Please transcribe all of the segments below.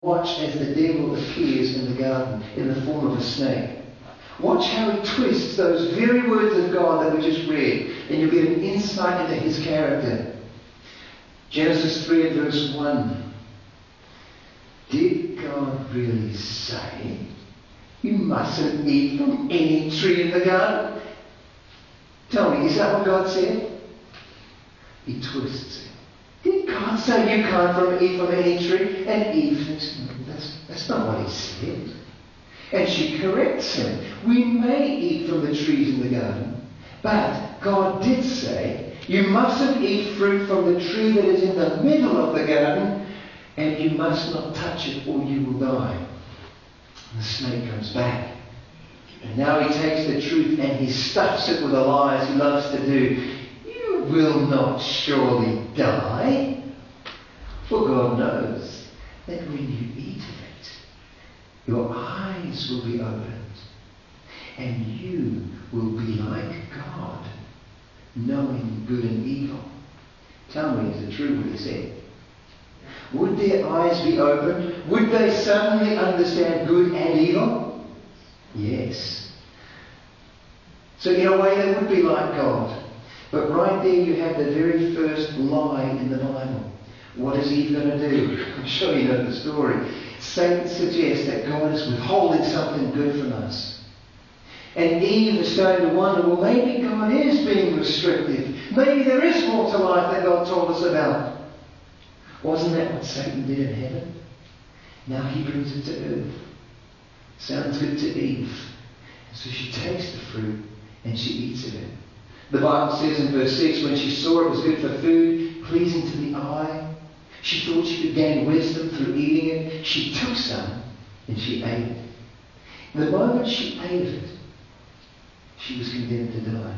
Watch as the devil appears in the garden in the form of a snake. Watch how he twists those very words of God that we just read, and you'll get an insight into his character. Genesis 3 and verse 1. Did God really say you mustn't eat from any tree in the garden? Tell me, is that what God said? He twists it. Did God say you can't eat from any tree? And Eve thinks, no, that's not what he said. And she corrects him. We may eat from the trees in the garden, but God did say, you mustn't eat fruit from the tree that is in the middle of the garden, and you must not touch it or you will die. And the snake comes back. And now he takes the truth and he stuffs it with the lies he loves to do. You will not surely die. For God knows that when you eat of it, your eyes will be opened, and you will be like God, knowing good and evil. Tell me, is it true what he said? Would their eyes be opened? Would they suddenly understand good and evil? Yes. So in a way they would be like God. But right there you have the very first lie in the Bible. What is Eve going to do? I'm sure you know the story. Satan suggests that God is withholding something good from us. And Eve is starting to wonder, well, maybe God is being restrictive. Maybe there is more to life than God told us about. Wasn't that what Satan did in heaven? Now he brings it to earth. Sounds good to Eve. So she takes the fruit and she eats of it. The Bible says in verse 6, when she saw it was good for food, pleasing to the eye, she thought she could gain wisdom through eating it. She took some and she ate it. The moment she ate of it, she was condemned to die.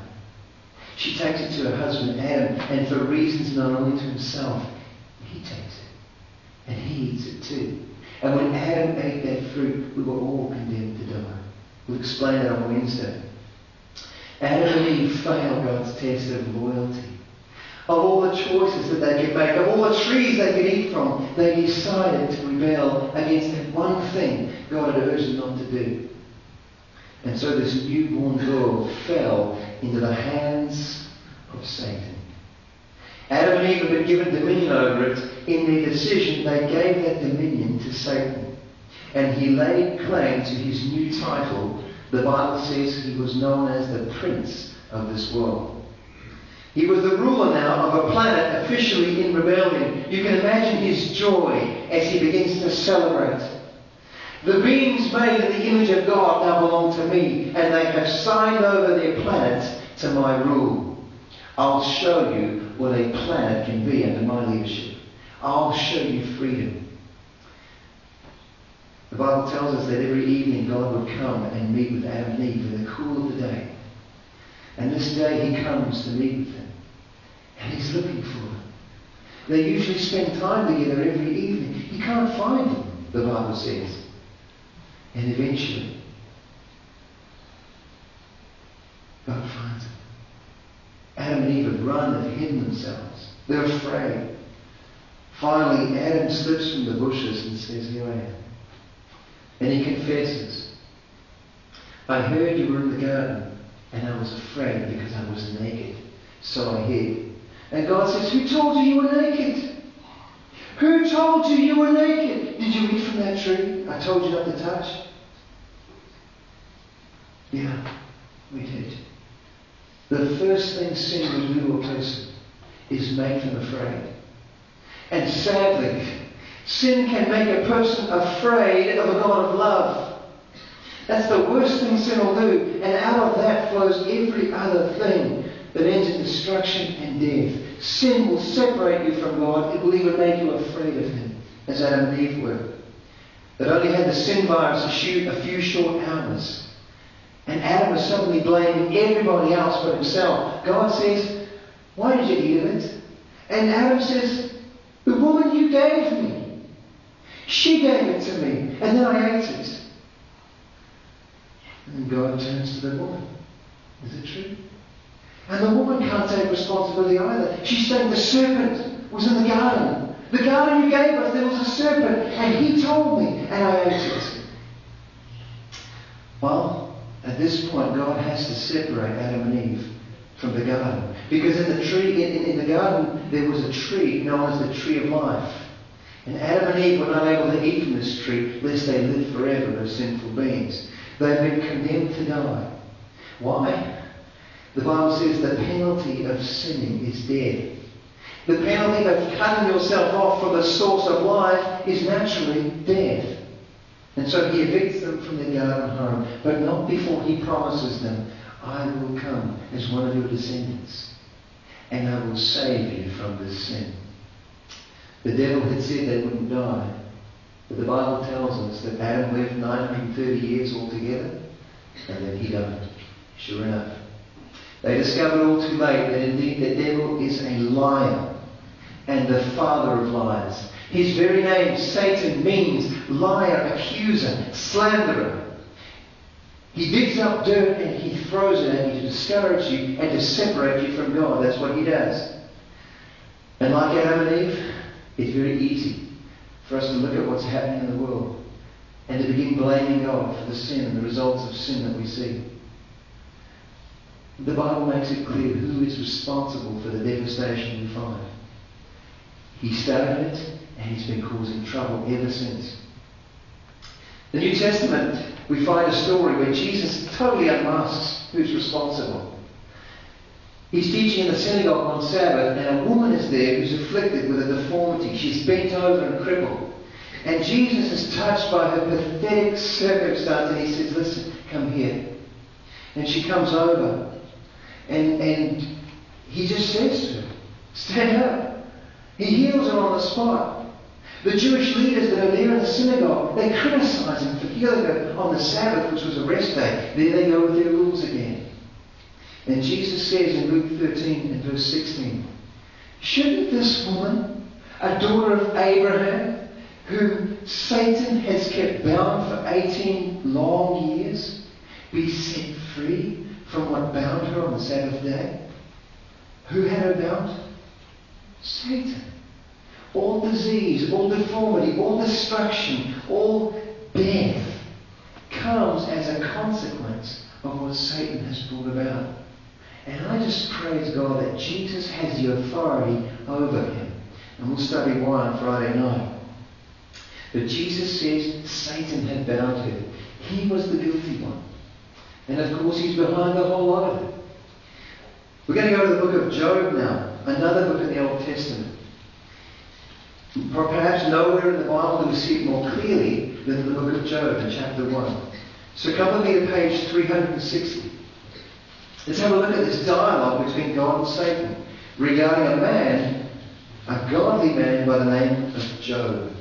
She takes it to her husband Adam, and for reasons known only to himself, he takes it. And he eats it too. And when Adam ate that fruit, we were all condemned to die. We'll explain that on Wednesday. Adam and Eve failed God's test of loyalty. Of all the choices that they could make, of all the trees they could eat from, they decided to rebel against that one thing God had urged them not to do. And so this newborn girl fell into the hands of Satan. Adam and Eve had been given dominion over it. In their decision, they gave that dominion to Satan. And he laid claim to his new title. The Bible says he was known as the Prince of this world. He was the ruler now of a planet officially in rebellion. You can imagine his joy as he begins to celebrate. The beings made in the image of God now belong to me, and they have signed over their planet to my rule. I'll show you what a planet can be under my leadership. I'll show you freedom. The Bible tells us that every evening God would come and meet with Adam and Eve in the cool of the day. And this day he comes to meet with them. And he's looking for them. They usually spend time together every evening. He can't find them, the Bible says. And eventually, God finds them. Adam and Eve have run, have hidden themselves. They're afraid. Finally, Adam slips from the bushes and says, here I am. And he confesses, I heard you were in the garden, and I was afraid because I was naked, so I hid. And God says, who told you you were naked? Who told you you were naked? Did you eat from that tree I told you not to touch? Yeah, we did. The first thing sin will do to a person is make them afraid. And sadly, sin can make a person afraid of a God of love. That's the worst thing sin will do. And out of that flows every other thing that ends in destruction and death. Sin will separate you from God. It will even make you afraid of Him, as Adam and Eve were. That only had the sin virus a few short hours. And Adam was suddenly blaming everybody else but himself. God says, why did you eat of it? And Adam says, the woman you gave me. She gave it to me. And then I ate it. And God turns to the woman. Is it true? And the woman can't take responsibility either. She's saying the serpent was in the garden. The garden you gave us, there was a serpent, and he told me, and I ate it. Well, at this point, God has to separate Adam and Eve from the garden. Because in the tree, in the garden, there was a tree known as the tree of life. And Adam and Eve were not able to eat from this tree lest they live forever as sinful beings. They've been condemned to die. Why? The Bible says the penalty of sinning is death. The penalty of cutting yourself off from the source of life is naturally death. And so he evicts them from their garden home, but not before he promises them, I will come as one of your descendants, and I will save you from this sin. The devil had said they wouldn't die, but the Bible tells us that Adam lived 930 years altogether, and then he died. Sure enough. They discovered all too late that indeed the devil is a liar and the father of lies. His very name, Satan, means liar, accuser, slanderer. He digs up dirt and he throws it at you to discourage you and to separate you from God. That's what he does. And like Adam and Eve, it's very easy for us to look at what's happening in the world and to begin blaming God for the sin and the results of sin that we see. The Bible makes it clear who is responsible for the devastation we find. He started it, and he's been causing trouble ever since. The New Testament, we find a story where Jesus totally unmasks who's responsible. He's teaching in the synagogue on Sabbath, and a woman is there who's afflicted with a deformity. She's bent over and crippled. And Jesus is touched by her pathetic circumstance, and he says, listen, come here. And she comes over, and he just says to her, stand up. He heals her on the spot. The Jewish leaders that are there in the synagogue, they criticize him for healing her on the Sabbath, which was a rest day. There they go with their rules again. And Jesus says in Luke 13 and verse 16, shouldn't this woman, a daughter of Abraham, whom Satan has kept bound for 18 long years, be set free from what bound her on the Sabbath day? Who had her bound? Satan. All disease, all deformity, all destruction, all death comes as a consequence of what Satan has brought about. And I just praise God that Jesus has the authority over him. And we'll study why on Friday night. But Jesus says Satan had bound her. He was the guilty one. And of course he's behind the whole lot of it. We're going to go to the book of Job now. Another book in the Old Testament. Perhaps nowhere in the Bible do we see it more clearly than in the book of Job in chapter 1. So come with me to page 360. Let's have a look at this dialogue between God and Satan regarding a man, a godly man by the name of Job.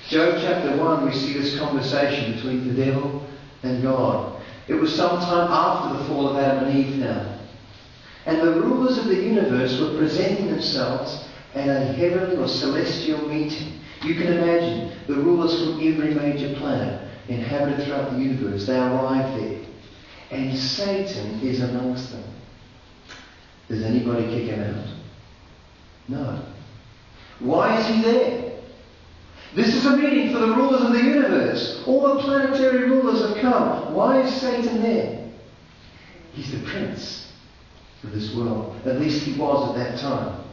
Job chapter 1, we see this conversation between the devil and God. It was sometime after the fall of Adam and Eve now. And the rulers of the universe were presenting themselves at a heavenly or celestial meeting. You can imagine the rulers from every major planet inhabited throughout the universe. They arrive there. And Satan is amongst them. Does anybody kick him out? No. Why is he there? This is a meeting for the rulers of the universe. All the planetary rulers have come. Why is Satan there? He's the prince of this world. At least he was at that time.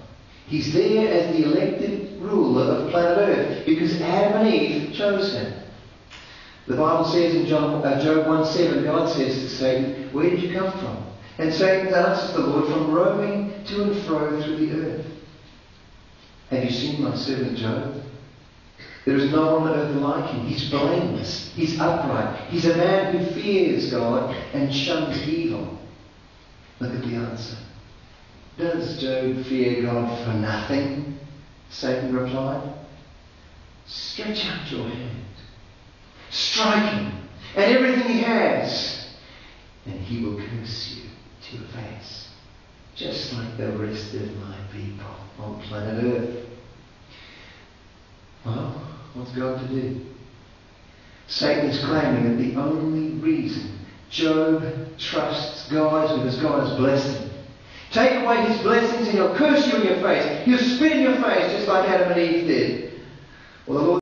He's there as the elected ruler of planet Earth because Adam and Eve chose him. The Bible says in Job 1:7, God says to Satan, where did you come from? And Satan answers the Lord, from roaming to and fro through the earth. Have you seen my servant Job? There is no one on earth like him. He's blameless. He's upright. He's a man who fears God and shuns evil. Look at the answer. Does Job fear God for nothing? Satan replied. Stretch out your hand. Strike him and everything he has, and he will curse you to your face, just like the rest of my people on planet Earth. Well, what's God to do? Satan is claiming that the only reason Job trusts God is because God has blessed him. take away his blessings and he'll curse you in your face. He'll spit in your face just like Adam and Eve did. Well, the Lord